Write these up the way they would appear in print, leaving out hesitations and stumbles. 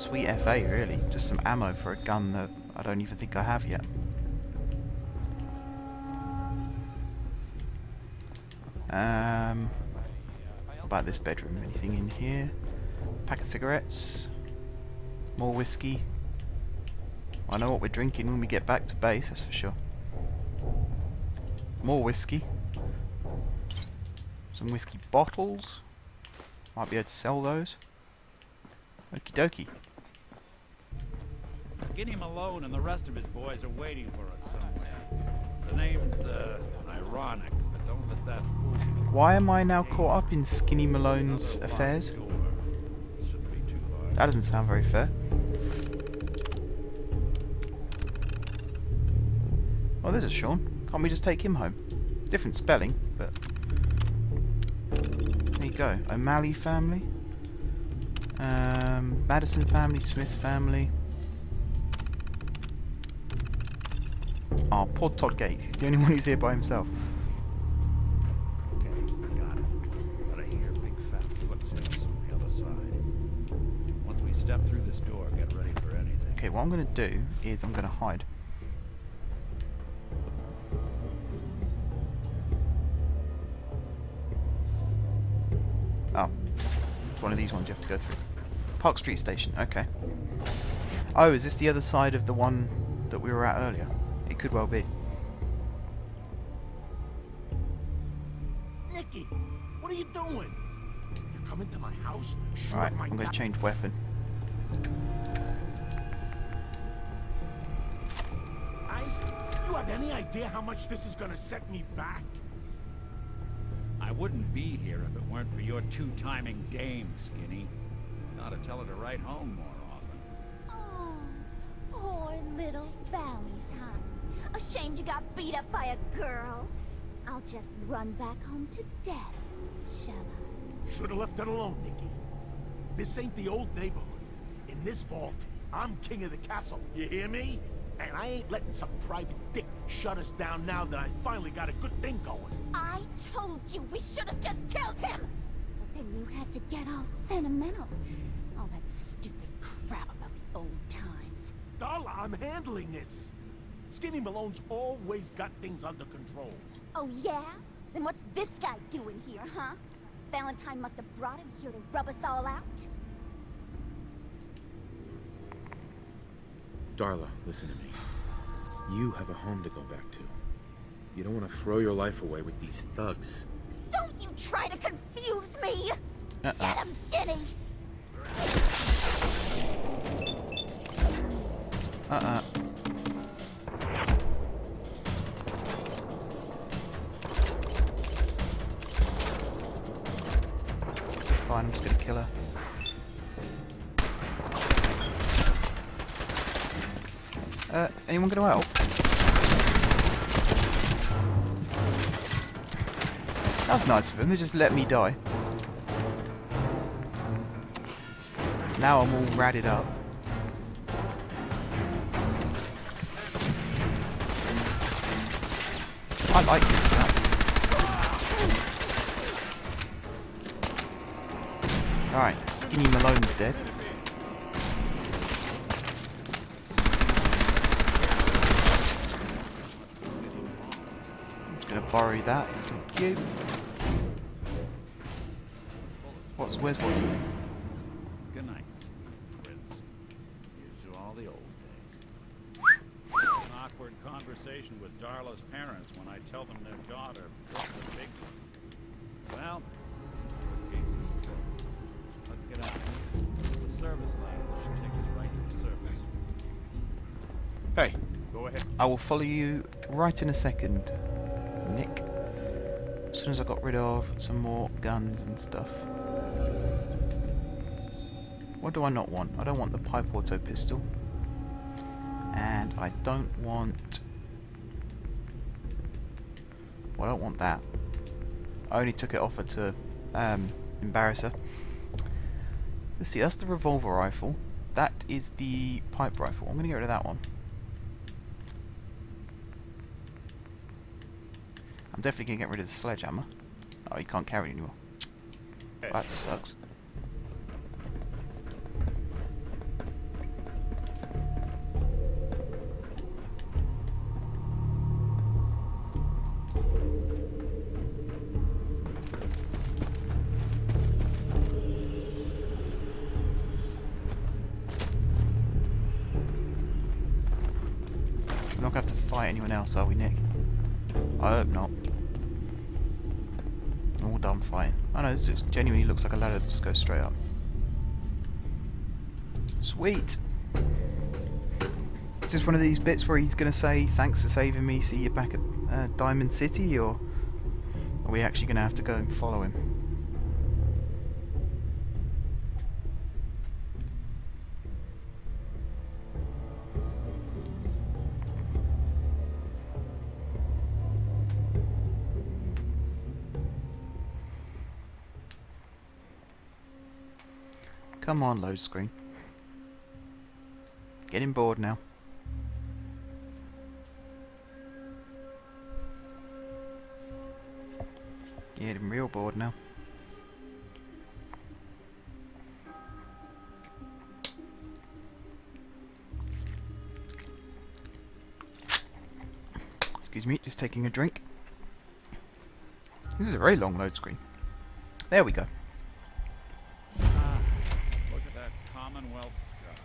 sweet FA, really. Just some ammo for a gun that I don't even think I have yet. What about this bedroom? Anything in here? Pack of cigarettes. More whiskey. I know what we're drinking when we get back to base, that's for sure. More whiskey. Some whiskey bottles. Might be able to sell those. Okie dokie. Skinny Malone and the rest of his boys are waiting for us somewhere. The name's, ironic, but don't let that fool you. Why am I now caught up in Skinny Malone's affairs? Shouldn't be too hard. That doesn't sound very fair. Oh, there's a Sean. Can't we just take him home? Different spelling, but... There you go. O'Malley family. Madison family, Smith family. Oh, poor Todd Gates. He's the only one who's here by himself. Okay, I got it. But I hear big fat footsteps on the other side. Once we step through this door, get ready for anything. Okay, what I'm going to do is I'm going to hide. Oh. It's one of these ones you have to go through. Park Street Station, okay. Oh, is this the other side of the one that we were at earlier? It could well be. Nicky, what are you doing? You come into my house? Alright, I'm going to change weapon. Guys, you have any idea how much this is gonna set me back? I wouldn't be here if it weren't for your two-timing dame, Skinny. You ought to tell her to write home more often. Oh, poor little Valentine. Ashamed you got beat up by a girl. I'll just run back home to daddy, shall I? Should've left it alone, Nicky. This ain't the old neighborhood. In this vault, I'm king of the castle, you hear me? And I ain't letting some private dick shut us down now that I finally got a good thing going. I told you we should have just killed him! But then you had to get all sentimental. All that stupid crap about the old times. Darla, I'm handling this. Skinny Malone's always got things under control. Oh yeah? Then what's this guy doing here, huh? Valentine must have brought him here to rub us all out? Darla, listen to me. You have a home to go back to. You don't want to throw your life away with these thugs. Don't you try to confuse me! Get him, Skinny! Fine, I'm just going to kill her. Anyone going to help? That was nice of them, they just let me die. Now I'm all ratted up. I like this gun. Alright, Skinny Malone's dead. Borrow that, thank you. Where's Watson? Good night, Prince. Here's to all the old days. An awkward conversation with Darla's parents when I tell them their daughter built a big one. Well, let's get out. The service lane should take us right to the surface. Hey, go ahead. I will follow you right in a second, Nick. As soon as I got rid of some more guns and stuff. What do I not want? I don't want the pipe auto pistol. And I don't want... Well, I don't want that. I only took it off her to embarrass her. Let's see, that's the revolver rifle. That is the pipe rifle. I'm going to get rid of that one. I'm definitely going to get rid of the sledgehammer. Oh, you can't carry it anymore. Hey. That sucks. not going to have to fight anyone else, are we, Nick? I hope not. All done fighting. I know, this genuinely looks like a ladder that just goes straight up. Sweet! Is this one of these bits where he's going to say, thanks for saving me, see you back at Diamond City, or are we actually going to have to go and follow him? Come on, load screen. Getting bored now. Getting real bored now. Excuse me, just taking a drink. This is a very long load screen. There we go. Look at that Commonwealth sky.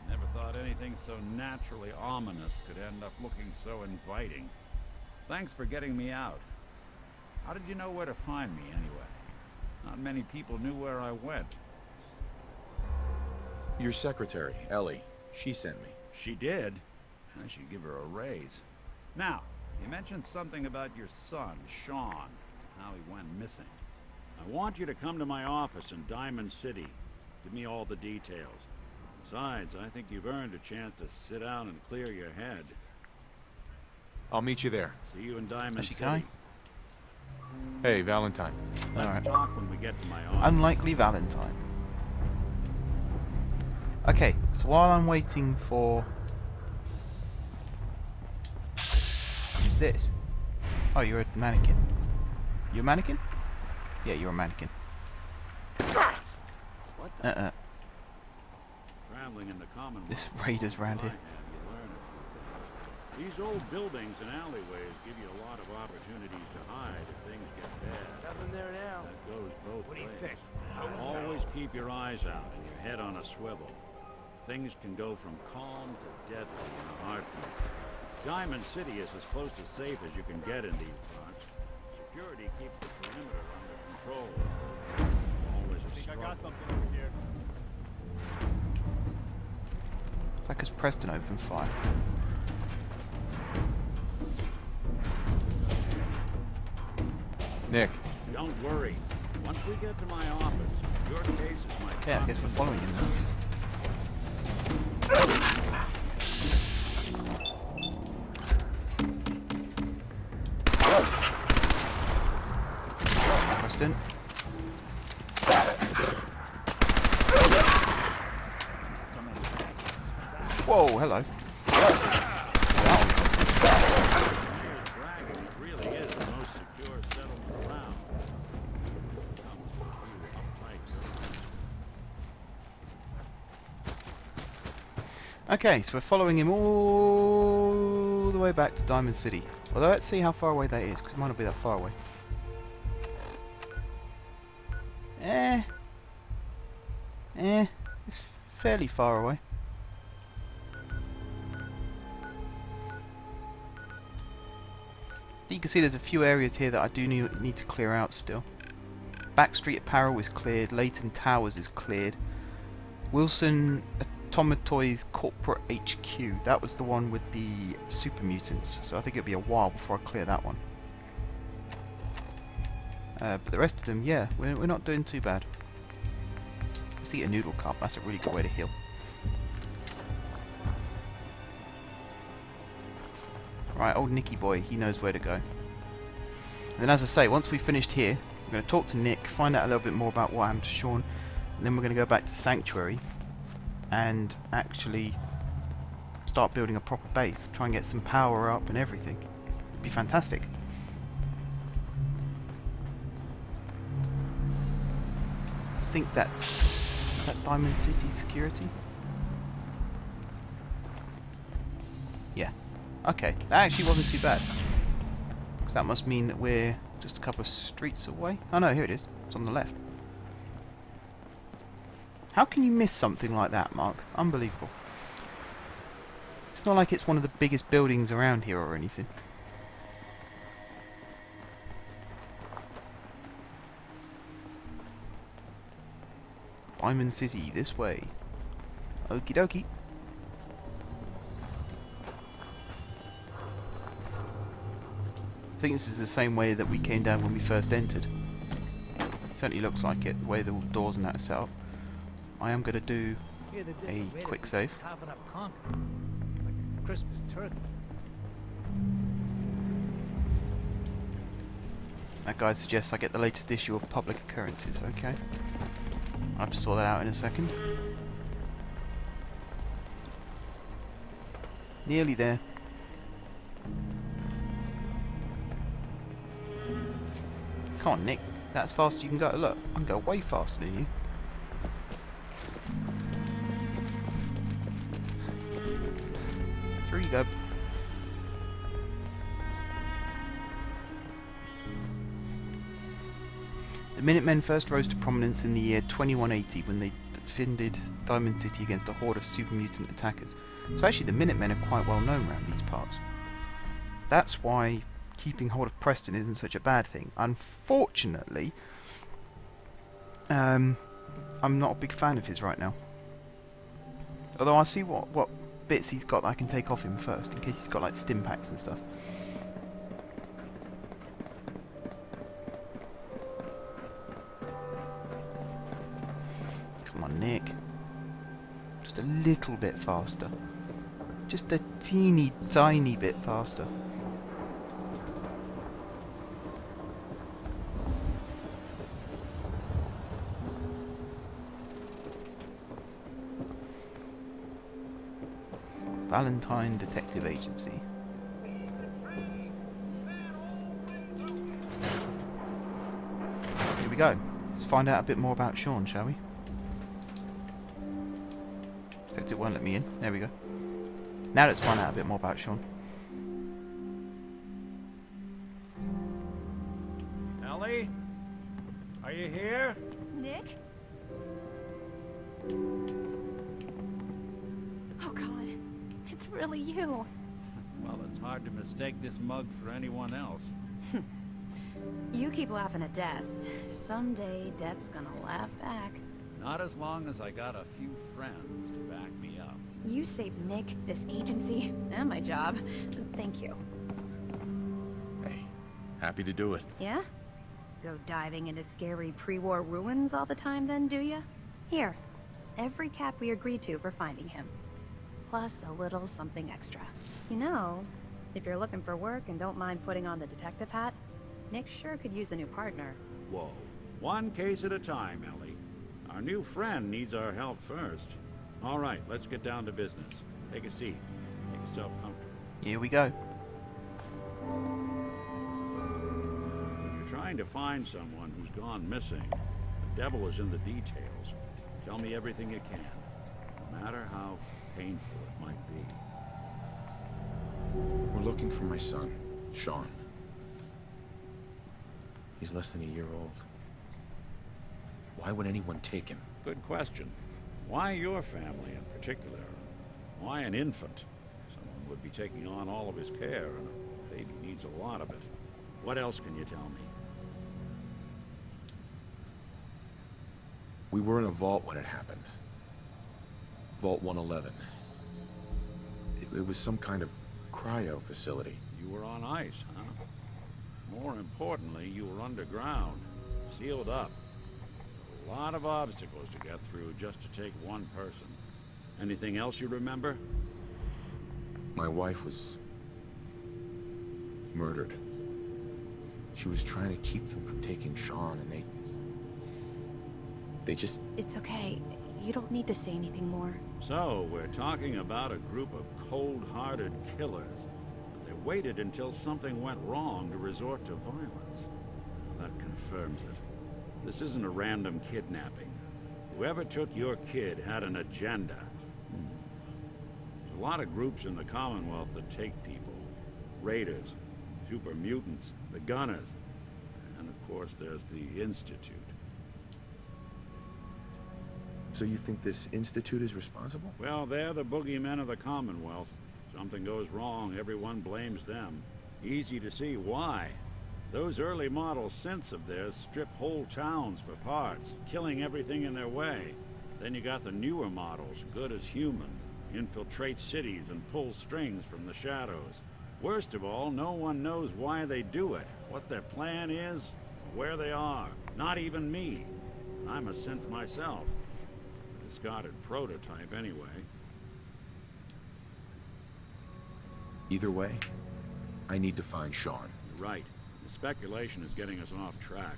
Never thought anything so naturally ominous could end up looking so inviting. Thanks for getting me out. How did you know where to find me, anyway? Not many people knew where I went. Your secretary, Ellie, she sent me. She did? I should give her a raise. Now, you mentioned something about your son, Sean, how he went missing. I want you to come to my office in Diamond City. Give me all the details. Besides, I think you've earned a chance to sit down and clear your head. I'll meet you there. See you in Diamond Is she City. going? Hey, Valentine. Let's Alright. talk when we get to my office. Unlikely Valentine. Okay, so while I'm waiting for... Who's this? Oh, you're a mannequin. You a mannequin? Yeah, you're a mannequin. What the? Traveling in the Commonwealth. This raiders round here. These old buildings and alleyways give you a lot of opportunities to hide if things get bad. Nothing there now. That goes both What do you ways. think? Always keep your eyes out and your head on a swivel. Things can go from calm to deadly in a heartbeat. Diamond City is as close to safe as you can get in these parts. Security keeps the perimeter under control. Always a struggle. I got something over here. It's like as Preston opened fire. Nick, Don't worry. Once we get to my office, your case is my Okay, I guess we're following him now. Preston. Whoa, hello. Dragon really is the most secure settlement around. Comes with a few uptight girls. Okay, so we're following him all the way back to Diamond City. Although let's see how far away that is, because it might not be that far away. It's fairly far away. You can see there's a few areas here that I do need to clear out still. Backstreet Apparel is cleared, Leighton Towers is cleared. Wilson Automatoys Corporate HQ, that was the one with the super mutants, so I think it'll be a while before I clear that one. But the rest of them, yeah, we're not doing too bad. Let's eat a noodle cup, that's a really good way to heal. Right, old Nicky boy, he knows where to go. And then as I say, once we've finished here, we're going to talk to Nick, find out a little bit more about what happened to Sean, and then we're going to go back to Sanctuary and actually start building a proper base, try and get some power up and everything. It'd be fantastic. I think is that Diamond City security? Yeah. Okay, that actually wasn't too bad. Because that must mean that we're just a couple of streets away. Oh no, here it is. It's on the left. How can you miss something like that, Mark? Unbelievable. It's not like it's one of the biggest buildings around here or anything. Diamond City, this way. Okie dokie. I think this is the same way that we came down when we first entered. Certainly looks like it, the way the doors and that are set up. I am going to do a quick save. Carving up conch, like a Christmas turkey. That guide suggests I get the latest issue of Public Occurrences, okay. I'll have to sort that out in a second. Nearly there. Come on, Nick. That's fast as you can go. Look, I can go way faster than you. Through you go. The Minutemen first rose to prominence in the year 2180 when they defended Diamond City against a horde of super mutant attackers. So actually the Minutemen are quite well known around these parts. That's why keeping hold of Preston isn't such a bad thing. Unfortunately, I'm not a big fan of his right now. Although I see what bits he's got that I can take off him first, in case he's got like stim packs and stuff. Come on, Nick. Just a little bit faster. Just a teeny tiny bit faster. Valentine Detective Agency. Here we go. Let's find out a bit more about Sean, shall we? Except it won't let me in. There we go. Now let's find out a bit more about Sean. Ellie? Are you here? Nick? Oh God, it's really you. Well, it's hard to mistake this mug for anyone else. You keep laughing at death. Someday, death's gonna laugh back. Not as long as I got a few friends to back me up. You saved Nick, this agency, and my job. Thank you. Hey, happy to do it. Yeah? Go diving into scary pre-war ruins all the time then, do ya? Here, every cap we agreed to for finding him. Plus a little something extra. You know, if you're looking for work and don't mind putting on the detective hat, Nick sure could use a new partner. Whoa. One case at a time, Ellie. Our new friend needs our help first. All right, let's get down to business. Take a seat. Make yourself comfortable. Here we go. When you're trying to find someone who's gone missing, the devil is in the details. Tell me everything you can, no matter how painful it might be. We're looking for my son, Sean. He's less than a year old. Why would anyone take him? Good question. Why your family in particular? Why an infant? Someone would be taking on all of his care, and a baby needs a lot of it. What else can you tell me? We were in a vault when it happened. Vault 111. It was some kind of cryo facility. You were on ice, huh? More importantly, you were underground, sealed up. A lot of obstacles to get through just to take one person. Anything else you remember? My wife was murdered. She was trying to keep them from taking Sean, and they just... It's okay. You don't need to say anything more. So, we're talking about a group of cold-hearted killers. But they waited until something went wrong to resort to violence. That confirms it. This isn't a random kidnapping. Whoever took your kid had an agenda. There's a lot of groups in the Commonwealth that take people. Raiders, super mutants, the Gunners, and of course there's the Institute. So you think this institute is responsible? Well, they're the boogeymen of the Commonwealth. Something goes wrong, everyone blames them. Easy to see why. Those early model synths of theirs strip whole towns for parts, killing everything in their way. Then you got the newer models, good as human, infiltrate cities and pull strings from the shadows. Worst of all, no one knows why they do it, what their plan is, where they are. Not even me. I'm a synth myself. A discarded prototype anyway. Either way, I need to find Sean. You're right. The speculation is getting us off track.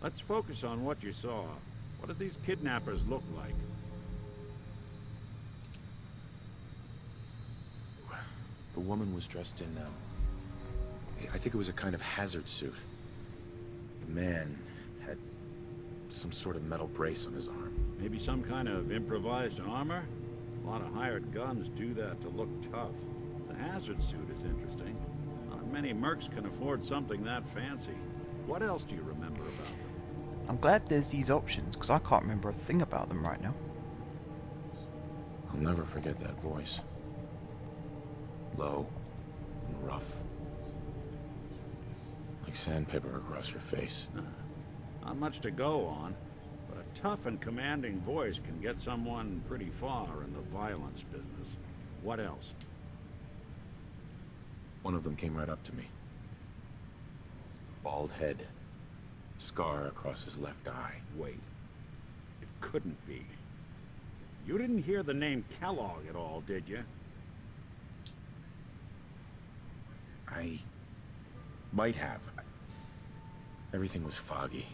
Let's focus on what you saw. What did these kidnappers look like? The woman was dressed in, I think it was a kind of hazard suit. The man had some sort of metal brace on his arm. Maybe some kind of improvised armor? A lot of hired guns do that to look tough. The hazard suit is interesting. Not many mercs can afford something that fancy. What else do you remember about them? I'm glad there's these options, because I can't remember a thing about them right now. I'll never forget that voice. Low and rough. Like sandpaper across your face. Not much to go on, but a tough and commanding voice can get someone pretty far in the violence business. What else? One of them came right up to me. Bald head. Scar across his left eye. Wait. It couldn't be. You didn't hear the name Kellogg at all, did you? I might have. Everything was foggy.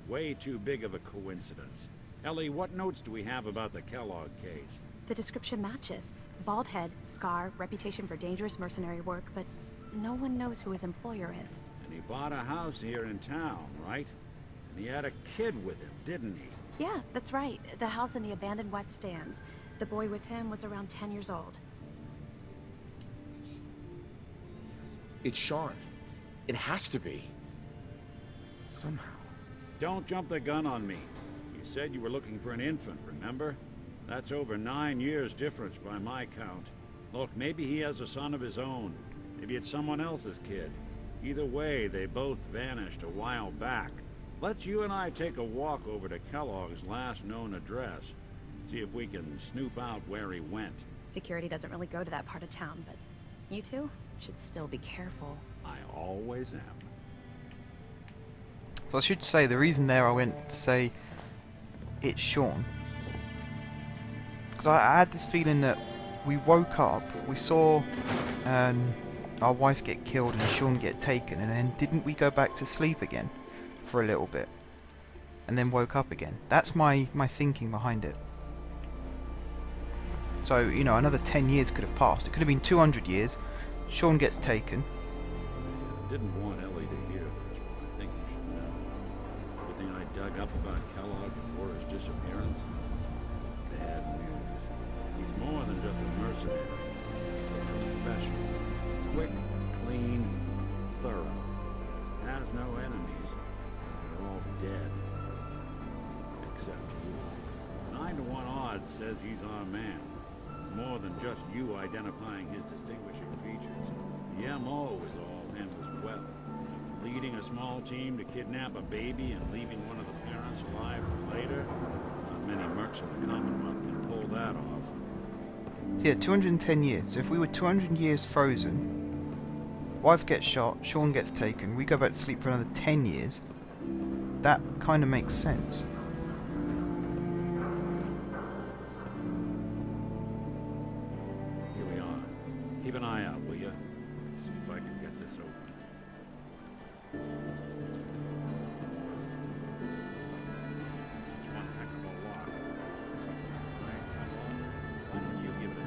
Way too big of a coincidence. Ellie, what notes do we have about the Kellogg case? The description matches. Bald head, scar, reputation for dangerous mercenary work, but no one knows who his employer is. And he bought a house here in town, right? And he had a kid with him, didn't he? Yeah, that's right. The house in the abandoned West Stands. The boy with him was around 10 years old. It's Sean. It has to be. Somehow. Don't jump the gun on me. You said you were looking for an infant, remember? That's over 9 years difference by my count. Look, maybe he has a son of his own. Maybe it's someone else's kid. Either way, they both vanished a while back. Let's you and I take a walk over to Kellogg's last known address. See if we can snoop out where he went. Security doesn't really go to that part of town, but you two should still be careful. I always am. So I should say, the reason there I went to say it's Sean, because I had this feeling that we woke up, we saw our wife get killed and Sean get taken, and then didn't we go back to sleep again for a little bit and then woke up again? That's my thinking behind it. So, you know, another 10 years could have passed. It could have been 200 years. Sean gets taken. I didn't want Ellie to hear this, but I think you should know. Everything I dug up about Kellogg before his disappearance? Bad news. He's more than just a mercenary. He's a professional. Quick, clean, thorough. Has no enemies. They're all dead. Except you. 9 to 1 odds says he's our man. More than just you identifying his distinguishing features. The MO is all him as well. Leading a small team to kidnap a baby and leaving one of the parents alive for later. Not many mercs in the Commonwealth can pull that off. So yeah, 210 years. So if we were 200 years frozen, wife gets shot, Sean gets taken, we go back to sleep for another 10 years, that kind of makes sense. Keep an eye out, will you? See if I can get this open. It's one heck of a lock. Right, come on. Why don't you give it a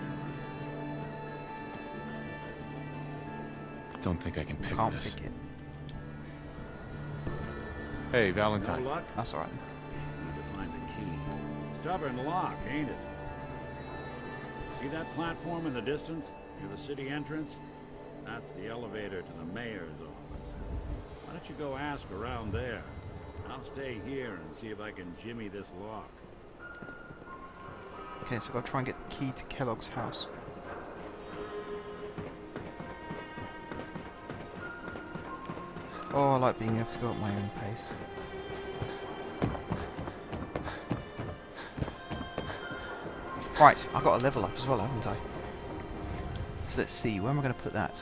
try? Don't think I can pick Can't this. pick it. Hey, No Valentine. luck? That's alright. Need to find the key. Stubborn lock, ain't it? See that platform in the distance? Near the city entrance? That's the elevator to the mayor's office. Why don't you go ask around there? I'll stay here and see if I can jimmy this lock. Okay, so I've got to try and get the key to Kellogg's house. Oh, I like being able to go at my own pace. Right, I've got a level up as well, haven't I? So let's see, where am I going to put that?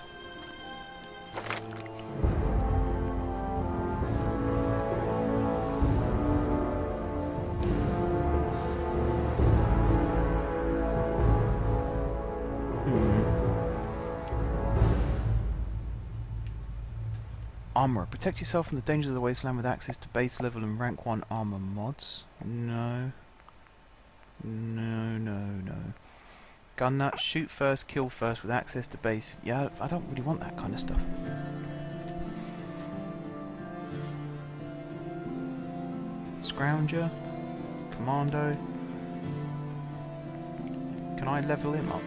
Armourer. Protect yourself from the dangers of the wasteland with access to base level and rank 1 armour mods. No. No, no, no. Gun nut. Shoot first, kill first with access to base. Yeah, I don't really want that kind of stuff. Scrounger. Commando. Can I level him up?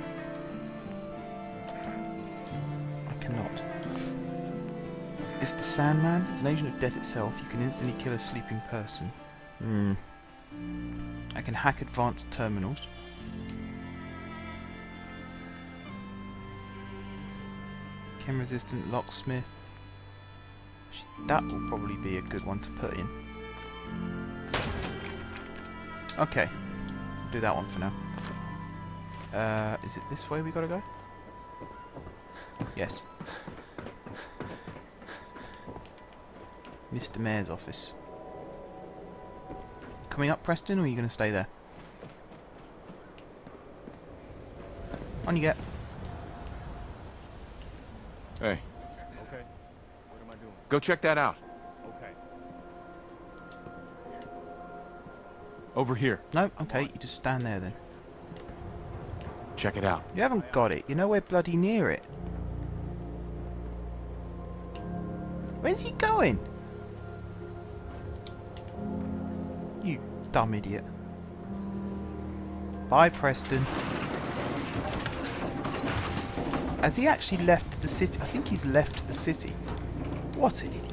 I cannot. It's the Sandman. As an agent of death itself, you can instantly kill a sleeping person. I can hack advanced terminals. Chem resistant locksmith. That will probably be a good one to put in. Okay, we'll do that one for now. Is it this way we gotta go? Yes. Mr. Mayor's office. Coming up, Preston, or are you going to stay there? On you get. Hey, Okay. What am I doing? go check that out. Okay. Over here. No? Okay, you just stand there then. Check it out. You haven't got it. You're nowhere bloody near it. Where's he going? You dumb idiot. Bye, Preston. Has he actually left the city? I think he's left the city. What an idiot.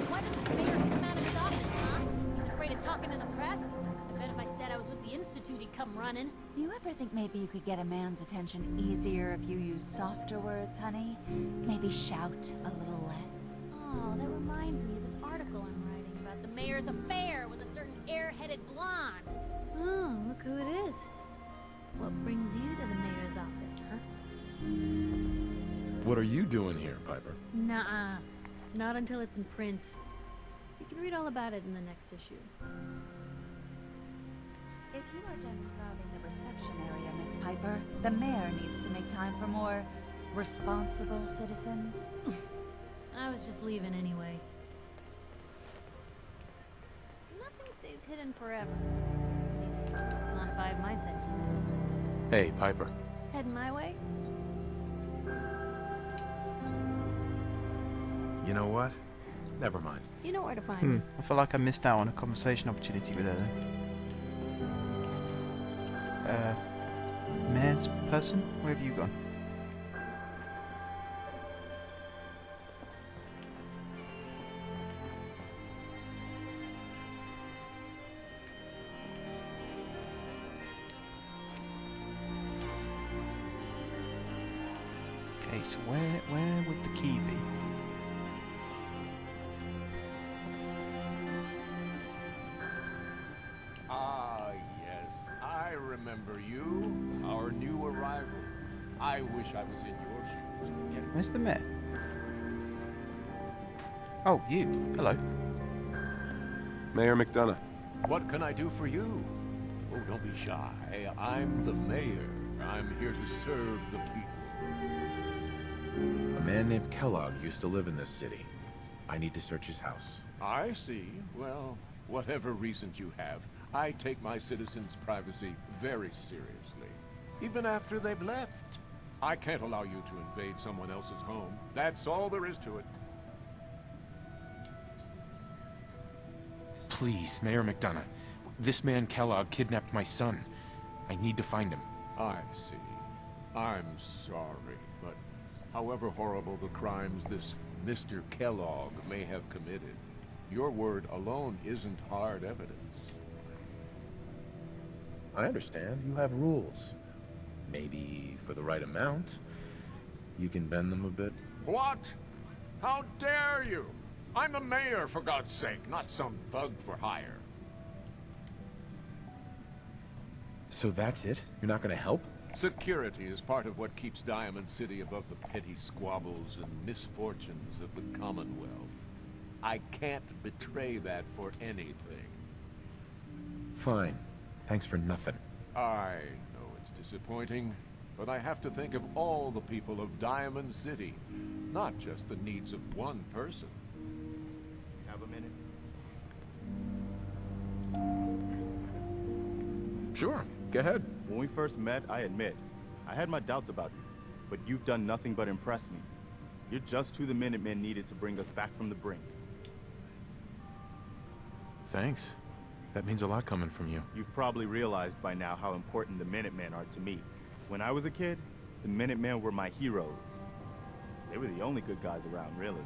Why doesn't the mayor come out of his office, huh? He's afraid of talking to the press? I bet if I said I was with the Institute, he'd come running. You ever think maybe you could get a man's attention easier if you use softer words, honey? Maybe shout a little less? Oh, that reminds me of this article I'm writing about the mayor's affair with a certain airheaded blonde. Oh, look who it is. What brings you to the mayor's office, huh? What are you doing here, Piper? Nuh-uh. Not until it's in print. You can read all about it in the next issue. If you are done crowding the reception area, Miss Piper, the mayor needs to make time for more responsible citizens. I was just leaving anyway. Nothing stays hidden forever. At least, not if I have my say. Hey, Piper. Heading my way? You know what? Never mind. You know where to find me. I feel like I missed out on a conversation opportunity with her then. Mayor's person? Where have you gone? Okay, so where would the key be? Ah, yes. I remember you. Our new arrival. I wish I was in your shoes. Yeah. Where's the mayor? Oh, you. Hello. Mayor McDonough. What can I do for you? Oh, don't be shy. I'm the mayor. I'm here to serve the people. A man named Kellogg used to live in this city. I need to search his house. I see. Well, whatever reasons you have, I take my citizens' privacy very seriously. Even after they've left. I can't allow you to invade someone else's home. That's all there is to it. Please, Mayor McDonough. This man Kellogg kidnapped my son. I need to find him. I see. I'm sorry, but however horrible the crimes this Mr. Kellogg may have committed, Your word alone isn't hard evidence. I understand. You have rules. Maybe for the right amount, you can bend them a bit. What? How dare you? I'm the mayor, for God's sake, not some thug for hire. So that's it? You're not gonna help? Security is part of what keeps Diamond City above the petty squabbles and misfortunes of the Commonwealth. I can't betray that for anything. Fine. Thanks for nothing. I know it's disappointing, but I have to think of all the people of Diamond City, not just the needs of one person. Have a minute? Sure. Go ahead. When we first met, I admit, I had my doubts about you, but you've done nothing but impress me. You're just who the Minutemen needed to bring us back from the brink. Thanks. That means a lot coming from you. You've probably realized by now how important the Minutemen are to me. When I was a kid, the Minutemen were my heroes. They were the only good guys around, really.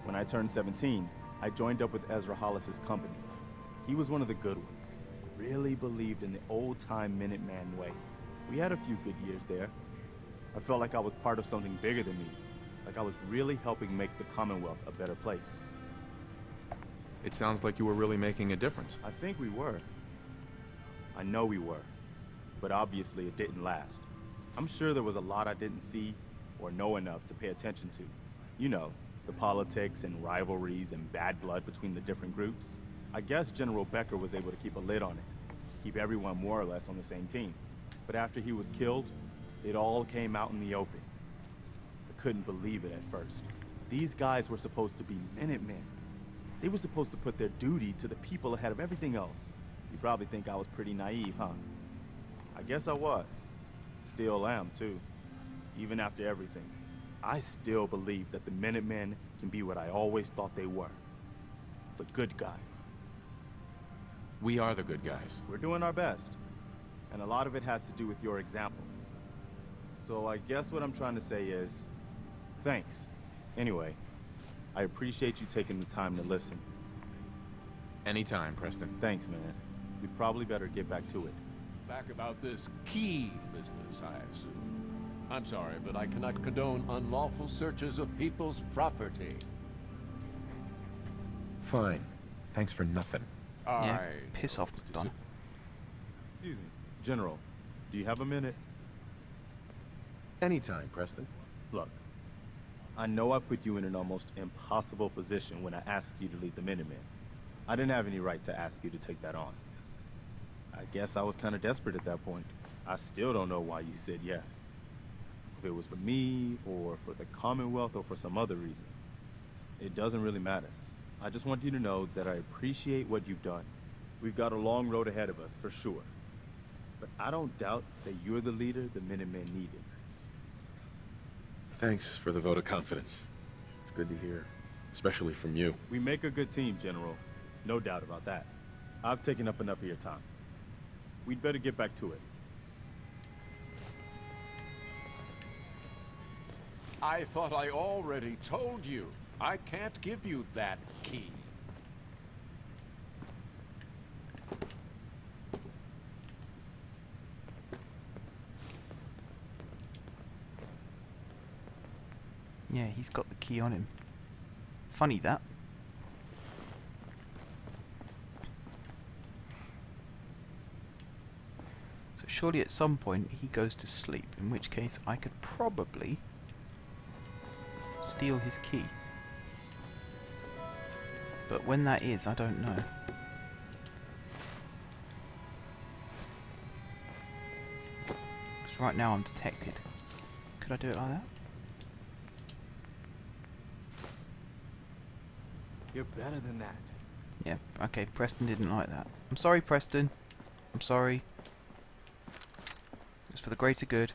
When I turned 17, I joined up with Ezra Hollis's company. He was one of the good ones. Really believed in the old-time Minuteman way. We had a few good years there. I felt like I was part of something bigger than me. Like I was really helping make the Commonwealth a better place. It sounds like you were really making a difference. I think we were. I know we were. But obviously it didn't last. I'm sure there was a lot I didn't see or know enough to pay attention to. You know, the politics and rivalries and bad blood between the different groups. I guess General Becker was able to keep a lid on it. Keep everyone more or less on the same team. But after he was killed, it all came out in the open. I couldn't believe it at first. These guys were supposed to be Minutemen. They were supposed to put their duty to the people ahead of everything else. You probably think I was pretty naive, huh? I guess I was. Still am, too. Even after everything. I still believe that the Minutemen can be what I always thought they were. The good guys. We are the good guys. We're doing our best. And a lot of it has to do with your example. So I guess what I'm trying to say is, thanks. Anyway, I appreciate you taking the time to listen. Anytime, Preston. Thanks, man. We'd probably better get back to it. Back about this key business, I assume. I'm sorry, but I cannot condone unlawful searches of people's property. Fine. Thanks for nothing. Yeah, piss off, McDonough. Excuse me. General, do you have a minute? Anytime, Preston. Look, I know I put you in an almost impossible position when I asked you to lead the Minutemen. I didn't have any right to ask you to take that on. I guess I was kind of desperate at that point. I still don't know why you said yes. If it was for me, or for the Commonwealth, or for some other reason. It doesn't really matter. I just want you to know that I appreciate what you've done. We've got a long road ahead of us, for sure. But I don't doubt that you're the leader the Minutemen needed. Thanks for the vote of confidence. It's good to hear, especially from you. We make a good team, General. No doubt about that. I've taken up enough of your time. We'd better get back to it. I thought I already told you. I can't give you that key. Yeah, he's got the key on him. Funny that. So surely at some point he goes to sleep, in which case I could probably steal his key. But when that is, I don't know. Because right now I'm detected. Could I do it like that? You're better than that. Yeah, okay, Preston didn't like that. I'm sorry, Preston. I'm sorry. It's for the greater good.